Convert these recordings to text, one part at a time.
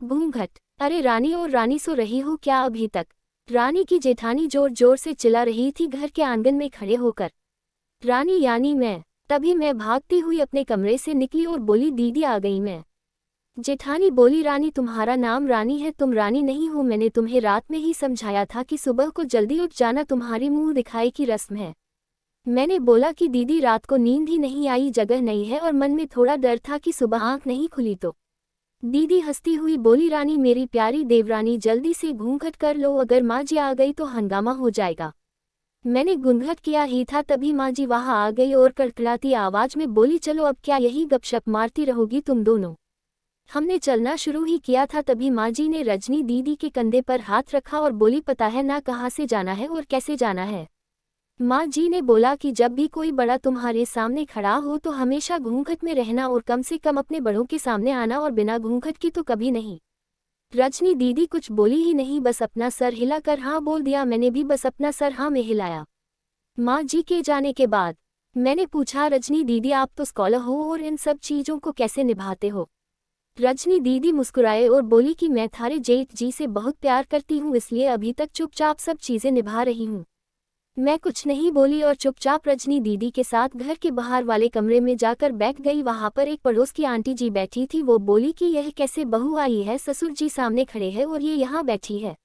घूंघट। अरे रानी, और रानी सो रही हो क्या अभी तक? रानी की जेठानी जोर जोर से चिल्ला रही थी घर के आंगन में खड़े होकर। रानी यानी मैं। तभी मैं भागती हुई अपने कमरे से निकली और बोली, दीदी आ गई मैं। जेठानी बोली, रानी तुम्हारा नाम रानी है, तुम रानी नहीं हो। मैंने तुम्हें रात में ही समझाया था कि सुबह को जल्दी उठ जाना, तुम्हारी मुंह दिखाई की रस्म है। मैंने बोला कि दीदी रात को नींद ही नहीं आई, जगह नहीं है, और मन में थोड़ा डर था कि सुबह आंख नहीं खुली तो। दीदी हंसती हुई बोली, रानी मेरी प्यारी देवरानी, जल्दी से घूंघट कर लो, अगर माँ जी आ गई तो हंगामा हो जाएगा। मैंने घूंघट किया ही था तभी माँ जी वहां आ गई और कड़कड़ाती आवाज में बोली, चलो अब क्या यही गपशप मारती रहोगी तुम दोनों। हमने चलना शुरू ही किया था तभी माँ जी ने रजनी दीदी के कंधे पर हाथ रखा और बोली, पता है ना कहाँ से जाना है और कैसे जाना है? माँ जी ने बोला कि जब भी कोई बड़ा तुम्हारे सामने खड़ा हो तो हमेशा घूंघट में रहना और कम से कम अपने बड़ों के सामने आना, और बिना घूंघट की तो कभी नहीं। रजनी दीदी कुछ बोली ही नहीं, बस अपना सर हिलाकर हाँ बोल दिया। मैंने भी बस अपना सर हाँ में हिलाया। माँ जी के जाने के बाद मैंने पूछा, रजनी दीदी आप तो स्कॉलर हो और इन सब चीज़ों को कैसे निभाते हो? रजनी दीदी मुस्कुराए और बोली कि मैं थारे जेठ जी से बहुत प्यार करती हूँ, इसलिए अभी तक चुपचाप सब चीज़ें निभा रही हूँ। मैं कुछ नहीं बोली और चुपचाप रजनी दीदी के साथ घर के बाहर वाले कमरे में जाकर बैठ गई। वहां पर एक पड़ोस की आंटी जी बैठी थी। वो बोली कि यह कैसे बहू आई है, ससुर जी सामने खड़े हैं और ये यहाँ बैठी है।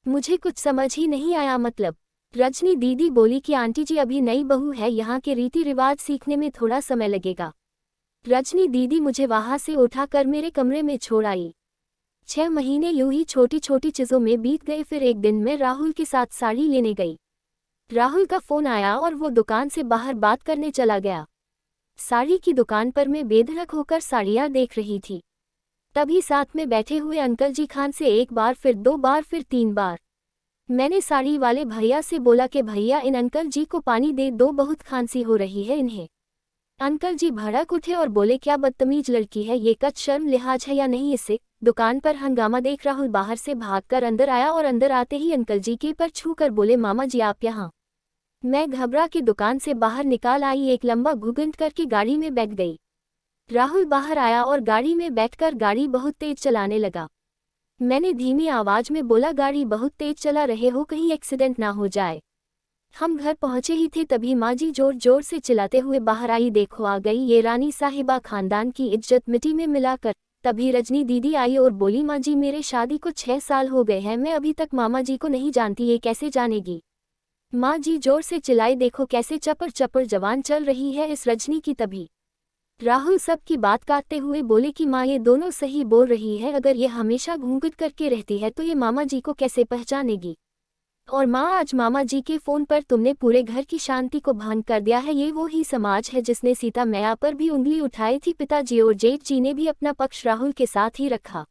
मुझे कुछ समझ ही नहीं आया, मतलब। रजनी दीदी बोली कि आंटी जी अभी नई बहू है, यहाँ के रीति रिवाज सीखने में थोड़ा समय लगेगा। रजनी दीदी मुझे वहां से उठाकर मेरे कमरे में छोड़ आई। 6 महीने यूं ही छोटी छोटी चीजों में बीत गए। फिर एक दिन मैं राहुल के साथ साड़ी लेने गई। राहुल का फोन आया और वो दुकान से बाहर बात करने चला गया। साड़ी की दुकान पर मैं बेधड़क होकर साड़ियां देख रही थी। तभी साथ में बैठे हुए अंकल जी खान से एक बार, फिर 2 बार, फिर 3 बार। मैंने साड़ी वाले भैया से बोला कि भैया इन अंकल जी को पानी दे दो, बहुत खांसी हो रही है इन्हें। अंकल जी भड़क उठे और बोले, क्या बदतमीज लड़की है ये, कुछ शर्म लिहाज है या नहीं इसे? दुकान पर हंगामा देख राहुल बाहर से भागकर अंदर आया और अंदर आते ही अंकल जी के पर छू कर बोले, मामा जी आप यहाँ। मैं घबरा के दुकान से बाहर निकाल आई, एक लंबा घुघुंट करके गाड़ी में बैठ गई। राहुल बाहर आया और गाड़ी में बैठकर गाड़ी बहुत तेज चलाने लगा। मैंने धीमी आवाज में बोला, गाड़ी बहुत तेज चला रहे हो, कहीं एक्सीडेंट ना हो जाए। हम घर पहुंचे ही थे तभी माँ जी जोर जोर से चिल्लाते हुए बाहर आई, देखो आ गई ये रानी साहिबा, खानदान की इज्जत मिट्टी में मिलाकर। तभी रजनी दीदी आई और बोली, माँ जी मेरे शादी को 6 साल हो गए हैं, मैं अभी तक मामा जी को नहीं जानती, ये कैसे जानेगी? माँ जी जोर से चिल्लाई, देखो कैसे चपर चपर जवान चल रही है इस रजनी की। तभी राहुल सबकी बात काटते हुए बोले कि माँ ये दोनों सही बोल रही है, अगर ये हमेशा घूंघट करके रहती है तो ये मामा जी को कैसे पहचानेगी? और माँ आज मामा जी के फोन पर तुमने पूरे घर की शांति को भंग कर दिया है। ये वो ही समाज है जिसने सीता मैया पर भी उंगली उठाई थी। पिताजी और जेठ जी ने भी अपना पक्ष राहुल के साथ ही रखा।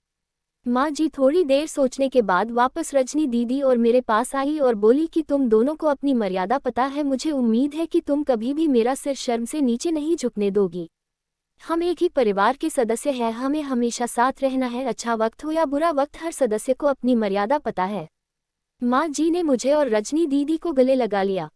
माँ जी थोड़ी देर सोचने के बाद वापस रजनी दीदी और मेरे पास आई और बोली कि तुम दोनों को अपनी मर्यादा पता है, मुझे उम्मीद है कि तुम कभी भी मेरा सिर शर्म से नीचे नहीं झुकने दोगी। हम एक ही परिवार के सदस्य हैं, हमें हमेशा साथ रहना है, अच्छा वक्त हो या बुरा वक्त, हर सदस्य को अपनी मर्यादा पता है। माँ जी ने मुझे और रजनी दीदी को गले लगा लिया।